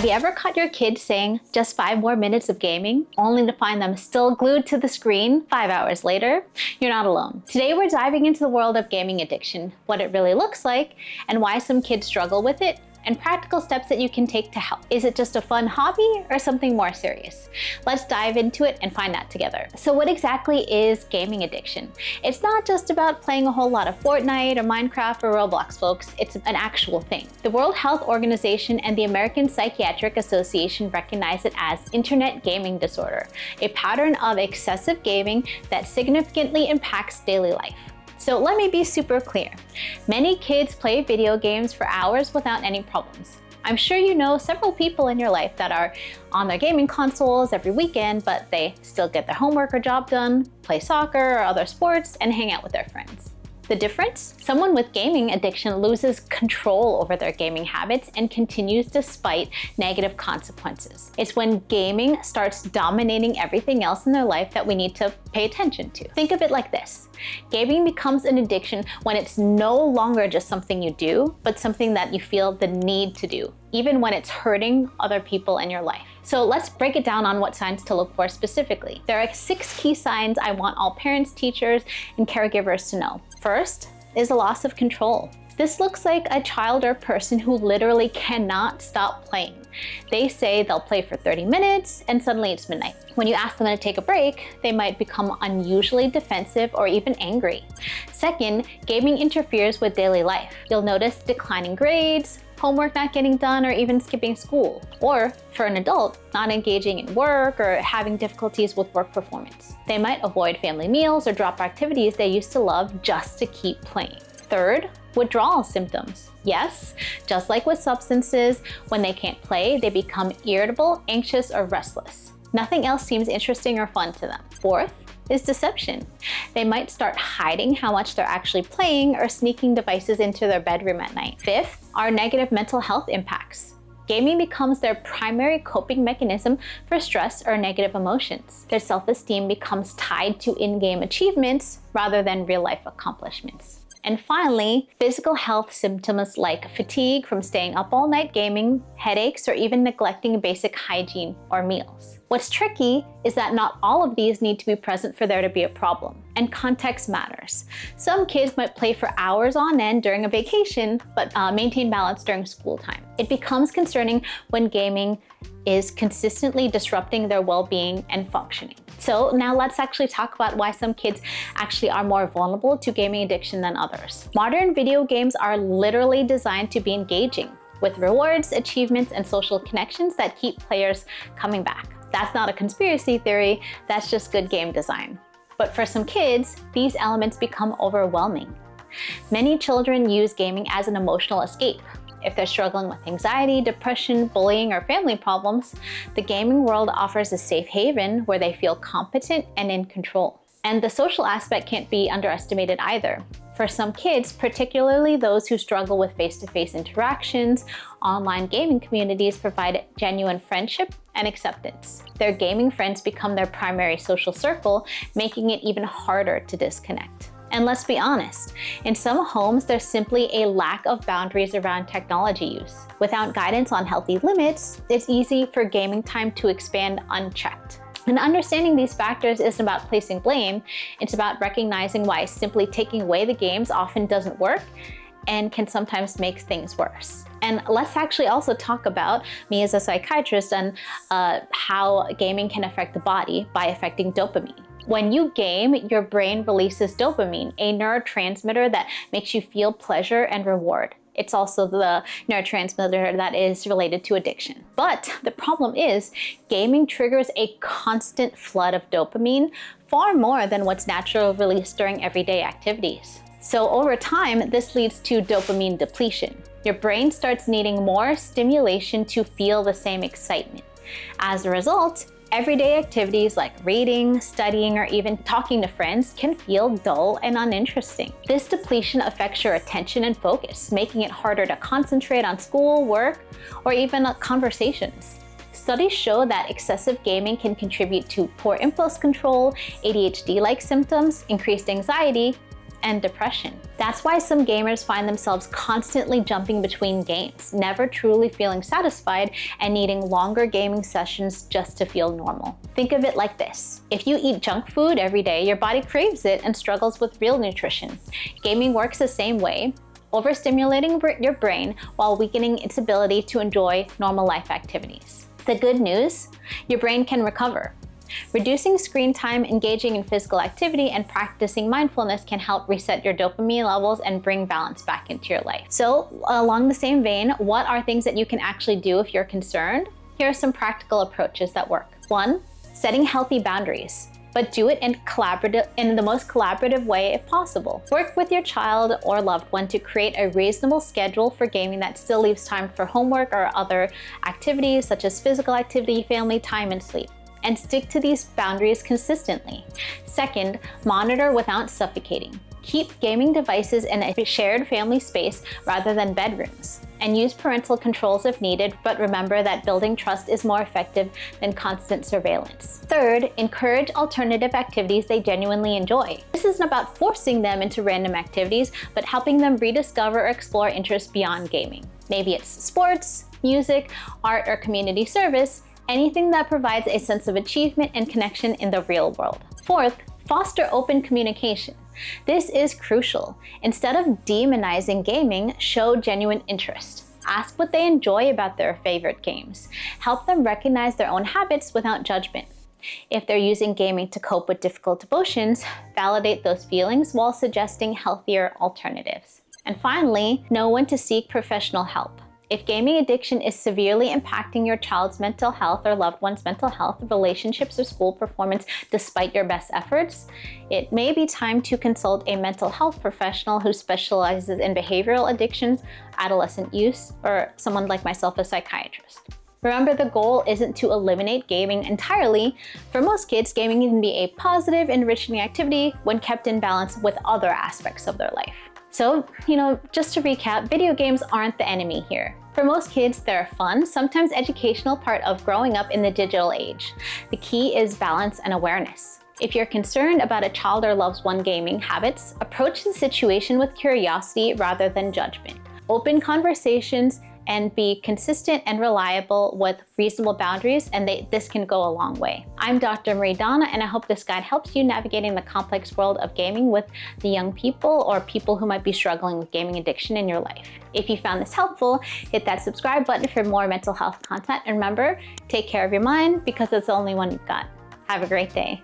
Have you ever caught your kids saying, just 5 more minutes of gaming, only to find them still glued to the screen 5 hours later? You're not alone. Today we're diving into the world of gaming addiction, what it really looks like, and why some kids struggle with it, and practical steps that you can take to help. Is it just a fun hobby or something more serious? Let's dive into it and find out together. So what exactly is gaming addiction? It's not just about playing a whole lot of Fortnite or Minecraft or Roblox, folks. It's an actual thing. The World Health Organization and the American Psychiatric Association recognize it as internet gaming disorder, a pattern of excessive gaming that significantly impacts daily life. So let me be super clear. Many kids play video games for hours without any problems. I'm sure you know several people in your life that are on their gaming consoles every weekend, but they still get their homework or job done, play soccer or other sports, and hang out with their friends. The difference? Someone with gaming addiction loses control over their gaming habits and continues despite negative consequences. It's when gaming starts dominating everything else in their life that we need to pay attention to. Think of it like this. Gaming becomes an addiction when it's no longer just something you do, but something that you feel the need to do, even when it's hurting other people in your life. So let's break it down on what signs to look for specifically. There are 6 key signs I want all parents, teachers, and caregivers to know. First is a loss of control. This looks like a child or person who literally cannot stop playing. They say they'll play for 30 minutes and suddenly it's midnight. When you ask them to take a break, they might become unusually defensive or even angry. Second, gaming interferes with daily life. You'll notice declining grades, homework not getting done, or even skipping school. Or, for an adult, not engaging in work or having difficulties with work performance. They might avoid family meals or drop activities they used to love just to keep playing. Third, withdrawal symptoms. Yes, just like with substances, when they can't play, they become irritable, anxious, or restless. Nothing else seems interesting or fun to them. Fourth is deception. They might start hiding how much they're actually playing or sneaking devices into their bedroom at night. Fifth are negative mental health impacts. Gaming becomes their primary coping mechanism for stress or negative emotions. Their self-esteem becomes tied to in-game achievements rather than real-life accomplishments. And finally, physical health symptoms like fatigue from staying up all night gaming, headaches, or even neglecting basic hygiene or meals. What's tricky is that not all of these need to be present for there to be a problem, and context matters. Some kids might play for hours on end during a vacation, but maintain balance during school time. It becomes concerning when gaming is consistently disrupting their well-being and functioning. So now let's actually talk about why some kids actually are more vulnerable to gaming addiction than others. Modern video games are literally designed to be engaging, with rewards, achievements, and social connections that keep players coming back. That's not a conspiracy theory, that's just good game design. But for some kids, these elements become overwhelming. Many children use gaming as an emotional escape. If they're struggling with anxiety, depression, bullying, or family problems, the gaming world offers a safe haven where they feel competent and in control. And the social aspect can't be underestimated either. For some kids, particularly those who struggle with face-to-face interactions, online gaming communities provide genuine friendship and acceptance. Their gaming friends become their primary social circle, making it even harder to disconnect. And let's be honest, in some homes, there's simply a lack of boundaries around technology use. Without guidance on healthy limits, it's easy for gaming time to expand unchecked. And understanding these factors isn't about placing blame, it's about recognizing why simply taking away the games often doesn't work and can sometimes make things worse. And let's actually also talk about, me as a psychiatrist, and how gaming can affect the body by affecting dopamine. When you game, your brain releases dopamine, a neurotransmitter that makes you feel pleasure and reward. It's also the neurotransmitter that is related to addiction. But the problem is, gaming triggers a constant flood of dopamine, far more than what's naturally released during everyday activities. So over time, this leads to dopamine depletion. Your brain starts needing more stimulation to feel the same excitement. As a result, everyday activities like reading, studying, or even talking to friends can feel dull and uninteresting. This depletion affects your attention and focus, making it harder to concentrate on school, work, or even conversations. Studies show that excessive gaming can contribute to poor impulse control, ADHD-like symptoms, increased anxiety, and depression. That's why some gamers find themselves constantly jumping between games, never truly feeling satisfied and needing longer gaming sessions just to feel normal. Think of it like this. If you eat junk food every day, your body craves it and struggles with real nutrition. Gaming works the same way, overstimulating your brain while weakening its ability to enjoy normal life activities. The good news, your brain can recover. Reducing screen time, engaging in physical activity, and practicing mindfulness can help reset your dopamine levels and bring balance back into your life. So, along the same vein, what are things that you can actually do if you're concerned? Here are some practical approaches that work. 1, setting healthy boundaries, but do it in the most collaborative way if possible. Work with your child or loved one to create a reasonable schedule for gaming that still leaves time for homework or other activities such as physical activity, family time, and sleep. And stick to these boundaries consistently. 2nd, monitor without suffocating. Keep gaming devices in a shared family space rather than bedrooms. And use parental controls if needed, but remember that building trust is more effective than constant surveillance. 3rd, encourage alternative activities they genuinely enjoy. This isn't about forcing them into random activities, but helping them rediscover or explore interests beyond gaming. Maybe it's sports, music, art, or community service, anything that provides a sense of achievement and connection in the real world. 4th, foster open communication. This is crucial. Instead of demonizing gaming, show genuine interest. Ask what they enjoy about their favorite games. Help them recognize their own habits without judgment. If they're using gaming to cope with difficult emotions, validate those feelings while suggesting healthier alternatives. And finally, know when to seek professional help. If gaming addiction is severely impacting your child's mental health or loved one's mental health, relationships, or school performance despite your best efforts, it may be time to consult a mental health professional who specializes in behavioral addictions, adolescent use, or someone like myself, a psychiatrist. Remember, the goal isn't to eliminate gaming entirely. For most kids, gaming can be a positive, enriching activity when kept in balance with other aspects of their life. So, just to recap, video games aren't the enemy here. For most kids, they're a fun, sometimes educational part of growing up in the digital age. The key is balance and awareness. If you're concerned about a child or loved one gaming habits, approach the situation with curiosity rather than judgment. Open conversations and be consistent and reliable with reasonable boundaries, and this can go a long way. I'm Dr. Dona, and I hope this guide helps you navigating the complex world of gaming with the young people or people who might be struggling with gaming addiction in your life. If you found this helpful, hit that subscribe button for more mental health content, and remember, take care of your mind because it's the only one you've got. Have a great day.